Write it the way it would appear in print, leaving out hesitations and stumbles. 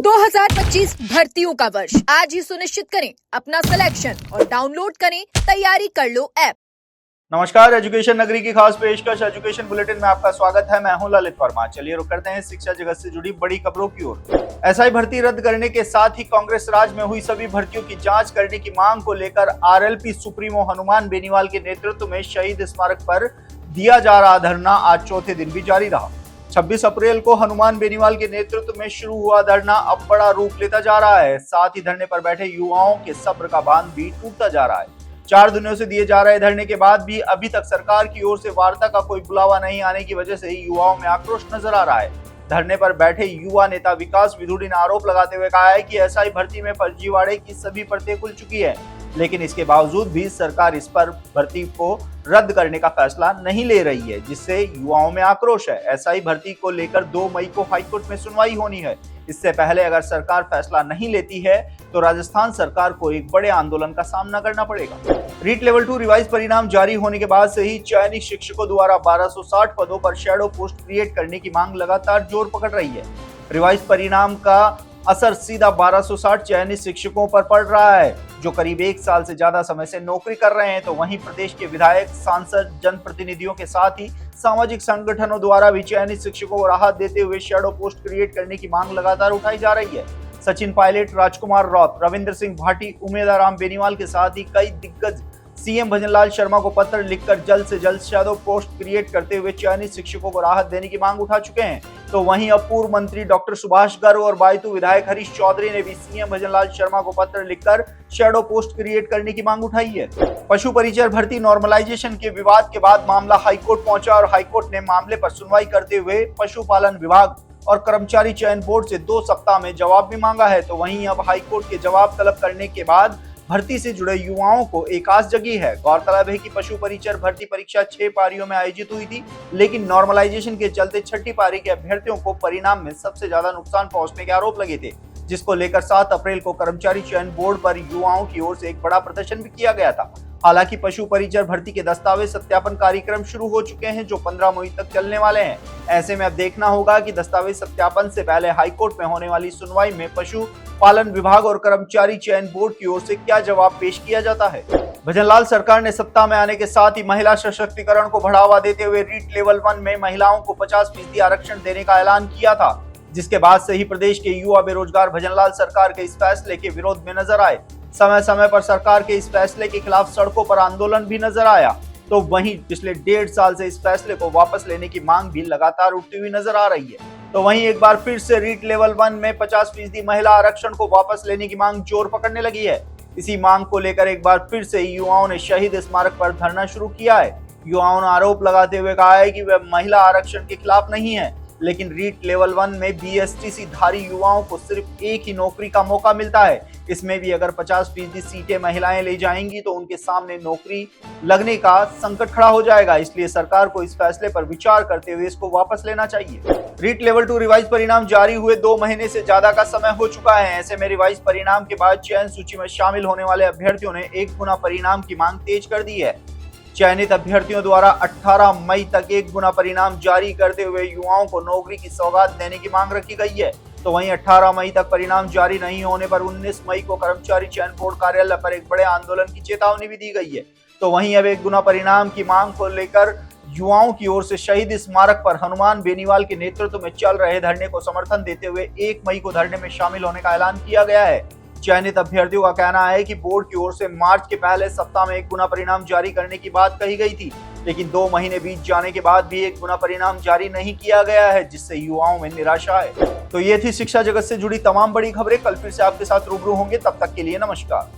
2025 भर्तियों का वर्ष आज ही सुनिश्चित करें अपना सिलेक्शन और डाउनलोड करें तैयारी कर लो ऐप। नमस्कार, एजुकेशन नगरी की खास पेशकश एजुकेशन बुलेटिन में आपका स्वागत है। मैं हूं ललित वर्मा। चलिए रुक करते हैं शिक्षा जगत से जुड़ी बड़ी खबरों की ओर। एसआई भर्ती रद्द करने के साथ ही कांग्रेस राज में हुई सभी भर्तियों की जांच करने की मांग को लेकर आरएलपी सुप्रीमो हनुमान बेनीवाल के नेतृत्व में शहीद स्मारक पर दिया जा रहा धरना आज चौथे दिन भी जारी रहा। 26 अप्रैल को हनुमान बेनीवाल के नेतृत्व में शुरू हुआ धरना अब बड़ा रूप लेता जा रहा है। साथ ही धरने पर बैठे युवाओं के सब्र का बांध भी टूटता जा रहा है। 4 दिनों से दिए जा रहे धरने के बाद भी अभी तक सरकार की ओर से वार्ता का कोई बुलावा नहीं आने की वजह से युवाओं में आक्रोश नजर आ रहा है। धरने पर बैठे युवा नेता विकास विधुड़ी ने आरोप लगाते हुए कहा है कि एसआई भर्ती में फर्जीवाड़े की सभी परतें खुल चुकी है, लेकिन इसके बावजूद भी सरकार इस पर भर्ती को रद्द करने का फैसला नहीं ले रही है, जिससे युवाओं में आक्रोश है। एसआई भर्ती को लेकर 2 मई को हाईकोर्ट में सुनवाई होनी है। इससे पहले अगर सरकार फैसला नहीं लेती है तो राजस्थान सरकार को एक बड़े आंदोलन का सामना करना पड़ेगा। रीट लेवल 2 रिवाइज परिणाम जारी होने के बाद से ही चयनित शिक्षकों द्वारा 1260 पदों पर शैडो पोस्ट क्रिएट करने की मांग लगातार जोर पकड़ रही है। रिवाइज परिणाम का असर सीधा 1260 चयनित शिक्षकों पर पड़ रहा है, जो करीब 1 साल से ज्यादा समय से नौकरी कर रहे हैं। तो वहीं प्रदेश के विधायक, सांसद, जनप्रतिनिधियों के साथ ही सामाजिक संगठनों द्वारा भी चयनित शिक्षकों को राहत देते हुए शैडो पोस्ट क्रिएट करने की मांग लगातार उठाई जा रही है। सचिन पायलट, राजकुमार रौत, रविंद्र सिंह भाटी, उमेदाराम बेनीवाल के साथ ही कई दिग्गज सीएम भजनलाल शर्मा को पत्र लिखकर जल्द से जल्द शैडो पोस्ट क्रिएट करते हुए चयनित शिक्षकों को राहत देने की मांग उठा चुके हैं। तो वहीं अब पूर्व मंत्री डॉक्टर सुभाष गर्ग और बायतू विधायक हरीश चौधरी ने भी सीएम भजनलाल शर्मा को पत्र लिखकर शैडो पोस्ट क्रिएट करने की मांग उठाई है। पशु परिचर भर्ती नॉर्मलाइजेशन के विवाद के बाद मामला हाईकोर्ट पहुंचा और हाईकोर्ट ने मामले पर सुनवाई करते हुए पशुपालन विभाग और कर्मचारी चयन बोर्ड से 2 सप्ताह में जवाब भी मांगा है। तो वहीं अब हाईकोर्ट के जवाब तलब करने के बाद भर्ती से जुड़े युवाओं को एक आस जगी है। गौरतलब है कि पशु परिचर भर्ती परीक्षा 6 पारियों में आयोजित हुई थी, लेकिन नॉर्मलाइजेशन के चलते 6ठी पारी के अभ्यर्थियों को परिणाम में सबसे ज्यादा नुकसान पहुंचने के आरोप लगे थे, जिसको लेकर 7 अप्रैल को कर्मचारी चयन बोर्ड पर युवाओं की ओर से एक बड़ा प्रदर्शन भी किया गया था। हालांकि पशु परिचर भर्ती के दस्तावेज सत्यापन कार्यक्रम शुरू हो चुके हैं, जो 15 मई तक चलने वाले हैं। ऐसे में अब देखना होगा कि दस्तावेज सत्यापन से पहले हाईकोर्ट में होने वाली सुनवाई में पशु पालन विभाग और कर्मचारी चयन बोर्ड की ओर से क्या जवाब पेश किया जाता है। भजनलाल सरकार ने सत्ता में आने के साथ ही महिला सशक्तिकरण को बढ़ावा देते हुए रीट लेवल 1 में महिलाओं को 50% आरक्षण देने का ऐलान किया था, जिसके बाद से ही प्रदेश के युवा बेरोजगार भजनलाल सरकार के इस फैसले के विरोध में नजर आए। समय समय पर सरकार के इस फैसले के खिलाफ सड़कों पर आंदोलन भी नजर आया। तो वहीं पिछले 1.5 साल से इस फैसले को वापस लेने की मांग भी लगातार उठती हुई नजर आ रही है। तो वहीं एक बार फिर से रीट लेवल 1 में 50% महिला आरक्षण को वापस लेने की मांग जोर पकड़ने लगी है। इसी मांग को लेकर एक बार फिर से युवाओं ने शहीद स्मारक पर धरना शुरू किया है। युवाओं ने आरोप लगाते हुए कहा है कि वे महिला आरक्षण के खिलाफ नहीं है, लेकिन रीट लेवल 1 में बीएसटीसी धारी युवाओं को सिर्फ एक ही नौकरी का मौका मिलता है। इसमें भी अगर 50% सीटें महिलाएं ले जाएंगी तो उनके सामने नौकरी लगने का संकट खड़ा हो जाएगा। इसलिए सरकार को इस फैसले पर विचार करते हुए इसको वापस लेना चाहिए। रीट लेवल 2 रिवाइज परिणाम जारी हुए 2 महीने से ज्यादा का समय हो चुका है। ऐसे में रिवाइज परिणाम के बाद चयन सूची में शामिल होने वाले अभ्यर्थियों ने 1 गुना परिणाम की मांग तेज कर दी है। चयनित अभ्यर्थियों द्वारा 18 मई तक 1 गुना परिणाम जारी करते हुए युवाओं को नौकरी की सौगात देने की मांग रखी गई है। तो वहीं 18 मई तक परिणाम जारी नहीं होने पर 19 मई को कर्मचारी चयन बोर्ड कार्यालय पर एक बड़े आंदोलन की चेतावनी भी दी गई है। तो वहीं अब 1 गुना परिणाम की मांग को लेकर युवाओं की ओर से शहीद स्मारक पर हनुमान बेनीवाल के नेतृत्व में चल रहे धरने को समर्थन देते हुए 1 मई को धरने में शामिल होने का ऐलान किया गया है। चयनित अभ्यर्थियों का कहना है कि बोर्ड की ओर से मार्च के पहले सप्ताह में 1 गुना परिणाम जारी करने की बात कही गई थी, लेकिन 2 महीने बीत जाने के बाद भी 1 गुना परिणाम जारी नहीं किया गया है, जिससे युवाओं में निराशा है। तो ये थी शिक्षा जगत से जुड़ी तमाम बड़ी खबरें। कल फिर से आपके साथ रूबरू होंगे, तब तक के लिए नमस्कार।